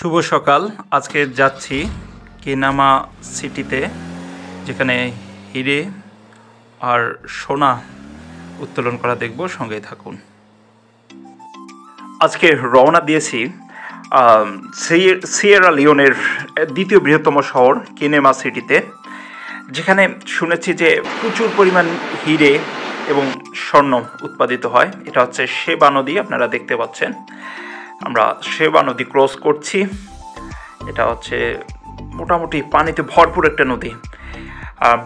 শুভ সকাল। আজকে যাচ্ছি কেনামা সিটিতে, যেখানে হিরে আর সোনা উত্তোলন করা দেখব। সঙ্গেই থাকুন। আজকে রওনা দিয়েছি সিয়েরা লিওনের দ্বিতীয় বৃহত্তম শহর কেনেমা সিটিতে, যেখানে শুনেছি যে প্রচুর পরিমাণ হিরে এবং স্বর্ণ উৎপাদিত হয়। এটা হচ্ছে শেবা নদী, আপনারা দেখতে পাচ্ছেন। আমরা শেবা নদী ক্রস করছি। এটা হচ্ছে মোটামুটি পানিতে ভরপুর একটা নদী।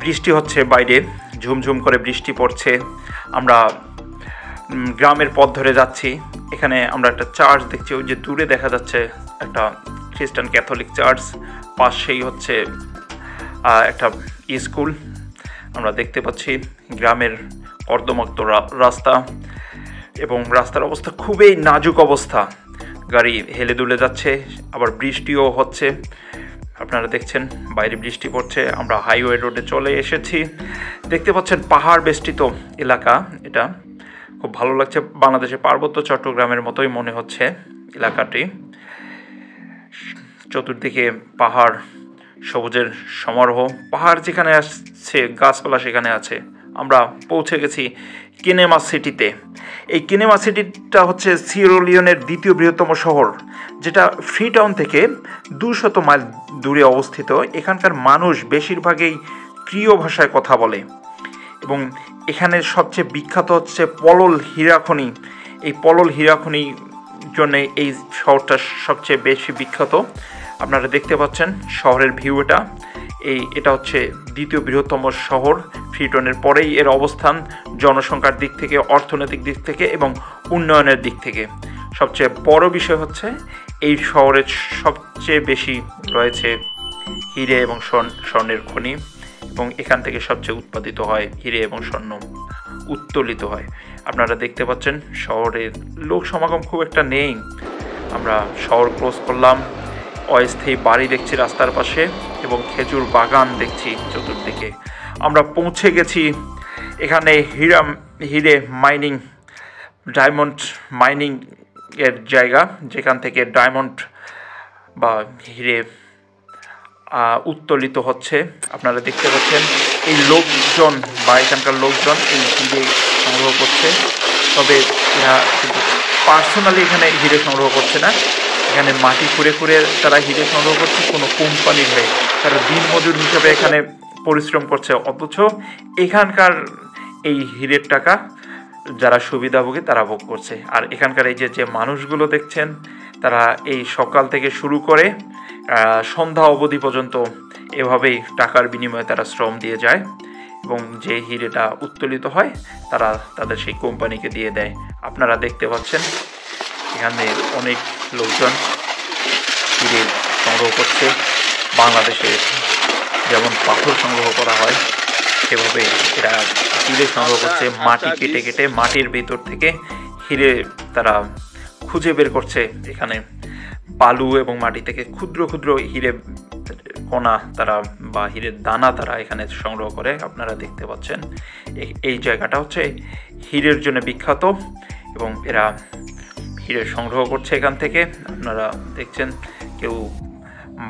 বৃষ্টি হচ্ছে, বাইরে ঝুমঝুম করে বৃষ্টি পড়ছে। আমরা গ্রামের পথ ধরে যাচ্ছি। এখানে আমরা একটা চার্চ দেখছি, ওই যে দূরে দেখা যাচ্ছে একটা খ্রিস্টান ক্যাথলিক চার্চ, পাশেই হচ্ছে একটা স্কুল আমরা দেখতে পাচ্ছি। গ্রামের কর্দমাক্ত রাস্তা, এবং রাস্তার অবস্থা খুবই নাজুক অবস্থা। গাড়ি হেলে দুলে যাচ্ছে, আবার বৃষ্টিও হচ্ছে। আপনারা দেখছেন বাইরে বৃষ্টি পড়ছে। আমরা হাইওয়ে রোডে চলে এসেছি। দেখতে পাচ্ছেন পাহাড় বেষ্টিত এলাকা। এটা খুব ভালো লাগছে। বাংলাদেশের পার্বত্য চট্টগ্রামের মতোই মনে হচ্ছে এলাকাটি। চতুর্দিকে পাহাড়, সবুজের সমারোহ। পাহাড় যেখানে আসছে, গাছপালা সেখানে আছে। আমরা পৌঁছে গেছি কেনেমা সিটিতে। এই কেনেমা সিটিটা হচ্ছে সিয়েরা লিওনের দ্বিতীয় বৃহত্তম শহর, যেটা ফ্রিটাউন থেকে 200 মাইল দূরে অবস্থিত। এখানকার মানুষ বেশিরভাগই ক্রিয় ভাষায় কথা বলে, এবং এখানে সবচেয়ে বিখ্যাত হচ্ছে পলল হীরাখনি। এই পলল হীরাখনির জন্য এই শহরটা সবচেয়ে বেশি বিখ্যাত। আপনারা দেখতে পাচ্ছেন শহরের ভিউটা। এটা হচ্ছে দ্বিতীয় বৃহত্তম শহর। ফ্রিটাউনের পরেই এর অবস্থান, জনসংখ্যার দিক থেকে, অর্থনৈতিক দিক থেকে এবং উন্নয়নের দিক থেকে। সবচেয়ে বড় বিষয় হচ্ছে এই শহরে সবচেয়ে বেশি রয়েছে হিরে এবং স্বর্ণের খনি, এবং এখান থেকে সবচেয়ে উৎপাদিত হয় হিরে এবং স্বর্ণ উত্তোলিত হয়। আপনারা দেখতে পাচ্ছেন শহরের লোক সমাগম খুব একটা নেই। আমরা শহর ক্রস করলাম। অস্থায়ী বাড়ি দেখছি রাস্তার পাশে, এবং খেজুর বাগান দেখছি চতুর্দিকে। আমরা পৌঁছে গেছি এখানে হিরে মাইনিং, ডায়মন্ড মাইনিং এর জায়গা, যেখান থেকে ডায়মন্ড বা হিরে উত্তোলিত হচ্ছে। আপনারা দেখতে পাচ্ছেন এই লোকজন বা এখানকার লোকজন এই হিরে সংগ্রহ করছে। তবে এরা কিন্তু পার্সোনালি এখানে হিরে সংগ্রহ করছে না। এখানে মাটি খুঁড়ে খুঁড়ে তারা হিরে সংগ্রহ করছে কোনো কোম্পানির হয়ে। তারা দিনমজুর হিসেবে এখানে পরিশ্রম করছে, অথচ এখানকার এই হিরের টাকা যারা সুবিধাভোগী তারা ভোগ করছে। আর এখানকার এই যে মানুষগুলো দেখছেন, তারা এই সকাল থেকে শুরু করে সন্ধ্যা অবধি পর্যন্ত এভাবেই টাকার বিনিময়ে তারা শ্রম দিয়ে যায়, এবং যে হিরেটা উত্তোলিত হয় তারা তাদের সেই কোম্পানিকে দিয়ে দেয়। আপনারা দেখতে পাচ্ছেন এখানে অনেক লোকজন হিরে সংগ্রহ করছে। বাংলাদেশে যেমন পাথর সংগ্রহ করা হয়, সেভাবে এরা হিরে সংগ্রহ করছে। মাটি কেটে কেটে মাটির ভেতর থেকে হিরে তারা খুঁজে বের করছে। এখানে বালু এবং মাটি থেকে ক্ষুদ্র ক্ষুদ্র হিরে কণা তারা বা হিরের দানা তারা এখানে সংগ্রহ করে। আপনারা দেখতে পাচ্ছেন এই জায়গাটা হচ্ছে হিরের জন্য বিখ্যাত, এবং এরা হিরে সংগ্রহ করছে এখান থেকে। আপনারা দেখছেন কেউ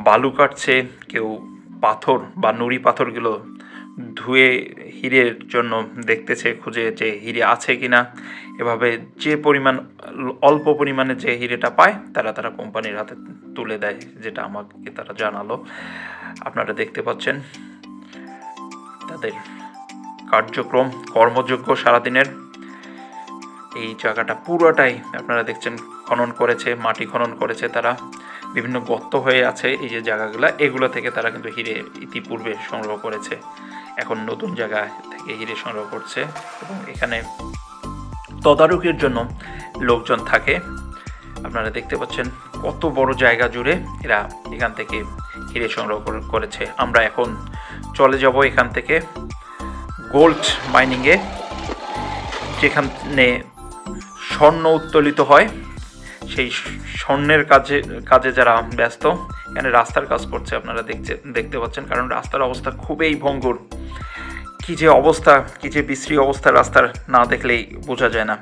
বালু কাটছে, কেউ পাথর বা নুড়ি পাথরগুলো ধুয়ে হিরের জন্য দেখতেছে, খুঁজে যে হিরে আছে কিনা। এভাবে যে অল্প পরিমাণে যে হিরেটা পায় তারা কোম্পানির হাতে তুলে দেয়, যেটা আমাকে তারা জানালো। আপনারা দেখতে পাচ্ছেন তাদের কার্যক্রম, কর্মযোগ্য সারাদিনের। এই জায়গাটা পুরোটাই আপনারা দেখছেন খনন করেছে, মাটি খনন করেছে তারা। বিভিন্ন গর্ত হয়ে আছে এই যে জায়গাগুলো, এগুলো থেকে তারা কিন্তু হিরে ইতিপূর্বে সংগ্রহ করেছে। এখন নতুন জায়গা থেকে হিরে সংগ্রহ করছে, এবং এখানে তদারকির জন্য লোকজন থাকে। আপনারা দেখতে পাচ্ছেন কত বড় জায়গা জুড়ে এরা এখান থেকে হিরে সংগ্রহ করেছে। আমরা এখন চলে যাব এখান থেকে গোল্ড মাইনিংয়ে, যেখানে স্বর্ণ উত্তোলিত হয়। সেই স্বর্ণের কাজে যারা ব্যস্ত, এখানে রাস্তার কাজ করছে। আপনারা দেখতে পাচ্ছেন, কারণ রাস্তার অবস্থা খুবই ভঙ্গুর। কি যে অবস্থা, কি যে বিশ্রী অবস্থা, রাস্তার না দেখলেই বোঝা যায় না।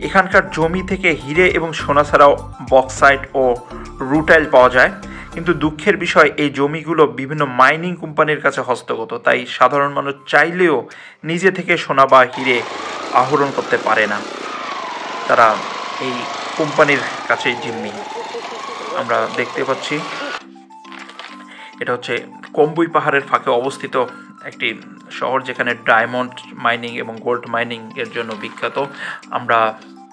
এখানকার জমি থেকে হিরে এবং সোনা ছাড়াও বক্সাইট ও রুটাইল পাওয়া যায়, কিন্তু দুঃখের বিষয় এই জমিগুলো বিভিন্ন মাইনিং কোম্পানির কাছে হস্তগত, তাই সাধারণ মানুষ চাইলেও নিজে থেকে সোনা বা হিরে আহরণ করতে পারে না, তারা এই কোম্পানির কাছে জিম্মি। আমরা দেখতে পাচ্ছি এটা হচ্ছে কম্বুই পাহাড়ের ফাঁকে অবস্থিত একটি শহর, যেখানে ডায়মন্ড মাইনিং এবং গোল্ড মাইনিং এর জন্য বিখ্যাত। আমরা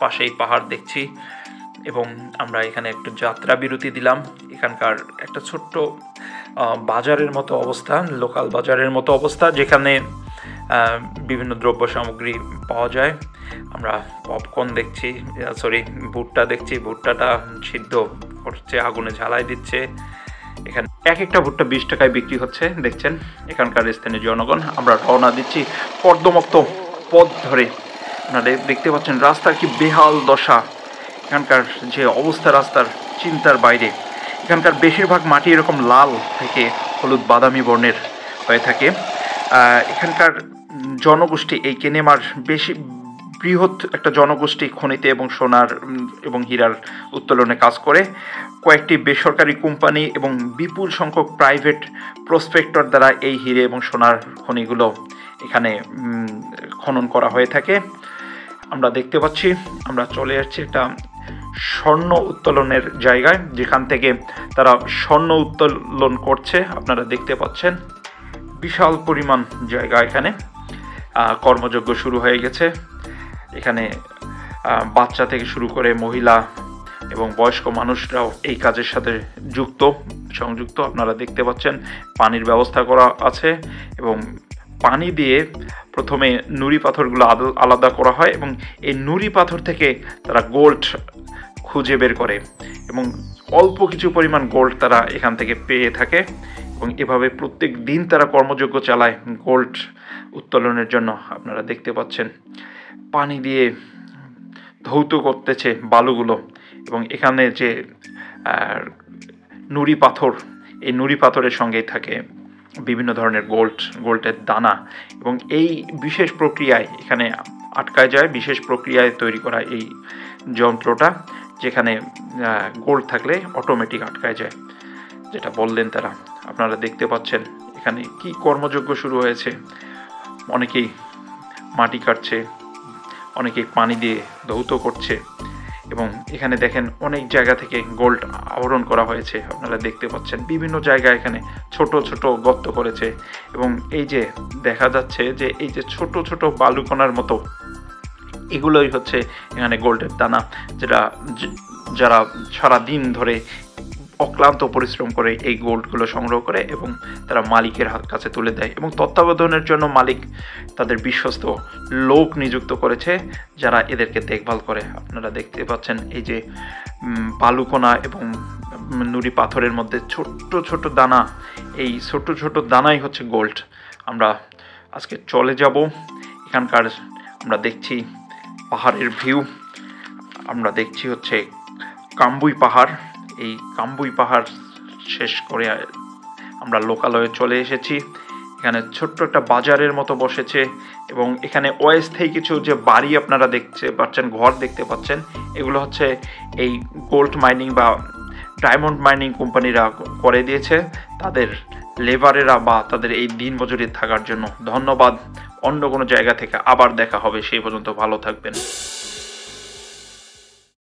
পাশেই পাহাড় দেখছি এবং আমরা এখানে একটু যাত্রা বিরতি দিলাম। এখানকার একটা ছোট্ট বাজারের মতো অবস্থা, লোকাল বাজারের মতো অবস্থা, যেখানে বিভিন্ন দ্রব্য সামগ্রী পাওয়া যায়। আমরা পপকর্ন দেখছি, ভুট্টা দেখছি, ভুট্টাটা সিদ্ধ করছে, আগুনে ঝালাই দিচ্ছে। এখানে এক একটা ভুট্টা 20 টাকায় বিক্রি হচ্ছে, দেখছেন এখানকার স্থানীয় জনগণ। আমরা রওনা দিচ্ছি কর্দমাক্ত পথ ধরে। আপনারা দেখতে পাচ্ছেন রাস্তার কি বেহাল দশা, এখানকার যে অবস্থা রাস্তার চিন্তার বাইরে। এখানকার বেশিরভাগ মাটি এরকম লাল থেকে হলুদ বাদামি বর্ণের হয়ে থাকে। এখানকার জনগোষ্ঠী, এই কেনেমার বৃহৎ একটা জনগোষ্ঠী খনিতে এবং সোনার এবং হীরার উত্তোলনে কাজ করে। কয়েকটি বেসরকারি কোম্পানি এবং বিপুল সংখ্যক প্রাইভেট প্রসপেক্টর দ্বারা এই হিরে এবং সোনার খনিগুলো এখানে খনন করা হয়ে থাকে। আমরা দেখতে পাচ্ছি আমরা চলে যাচ্ছি একটা স্বর্ণ উত্তোলনের জায়গায়, যেখান থেকে তারা স্বর্ণ উত্তোলন করছে। আপনারা দেখতে পাচ্ছেন বিশাল পরিমাণ জায়গা, এখানে কর্মযজ্ঞ শুরু হয়ে গেছে। এখানে বাচ্চা থেকে শুরু করে মহিলা এবং বয়স্ক মানুষরাও এই কাজের সাথে সংযুক্ত। আপনারা দেখতে পাচ্ছেন পানির ব্যবস্থা করা আছে এবং পানি দিয়ে প্রথমে নুড়ি পাথরগুলো আলাদা করা হয় এবং এই নুড়ি পাথর থেকে তারা গোল্ড খুঁজে বের করে এবং অল্প কিছু পরিমাণ গোল্ড তারা এখান থেকে পেয়ে থাকে এবং এভাবে প্রত্যেক দিন তারা কর্মযজ্ঞ চালায় গোল্ড উত্তোলনের জন্য। আপনারা দেখতে পাচ্ছেন পানি দিয়ে ধৌত করতেছে বালুগুলো এবং এখানে যে নুড়ি পাথর, এই নুড়ি পাথরের সঙ্গেই থাকে বিভিন্ন ধরনের গোল্ডের দানা এবং এই বিশেষ প্রক্রিয়ায় এখানে আটকায় যায়। বিশেষ প্রক্রিয়ায় তৈরি করা এই যন্ত্রটা, যেখানে গোল্ড থাকলে অটোমেটিক আটকায় যায়, যেটা বললেন তারা। আপনারা দেখতে পাচ্ছেন এখানে কি কর্মযজ্ঞ শুরু হয়েছে। অনেকেই মাটি কাটছে, অনেকেই পানি দিয়ে ধৌত করছে এবং এখানে দেখেন অনেক জায়গা থেকে গোল্ড আহরণ করা হয়েছে। আপনারা দেখতে পাচ্ছেন বিভিন্ন জায়গায় এখানে ছোট ছোট গর্ত করেছে এবং এই যে দেখা যাচ্ছে যে এই যে ছোট ছোট বালুকণার মতো, এগুলোই হচ্ছে এখানে গোল্ডের দানা, যারা সারা দিন ধরে অক্লান্ত পরিশ্রম করে এই গোল্ডগুলো সংগ্রহ করে এবং তারা মালিকের কাছে তুলে দেয় এবং তত্ত্বাবধানের জন্য মালিক তাদের বিশ্বস্ত লোক নিযুক্ত করেছে যারা এদেরকে দেখভাল করে। আপনারা দেখতে পাচ্ছেন এই যে বালুকণা এবং নুড়ি পাথরের মধ্যে ছোট্ট ছোট দানা, এই ছোট ছোট দানাই হচ্ছে গোল্ড। আমরা আজকে চলে যাব এখানকার, আমরা দেখছি পাহাড়ের ভিউ, আমরা দেখছি হচ্ছে কাম্বুই পাহাড়। এই কাম্বুই পাহাড় শেষ করে আমরা লোকালয়ে চলে এসেছি। এখানে ছোট্ট একটা বাজারের মতো বসেছে এবং এখানে অস্থায়ী কিছু যে বাড়ি আপনারা দেখতে পাচ্ছেন, ঘর দেখতে পাচ্ছেন, এগুলো হচ্ছে এই গোল্ড মাইনিং বা ডায়মন্ড মাইনিং কোম্পানিরা করে দিয়েছে তাদের লেবারেরা বা তাদের এই দিন মজুরি থাকার জন্য। ধন্যবাদ। অন্য কোনো জায়গা থেকে আবার দেখা হবে, সেই পর্যন্ত ভালো থাকবেন।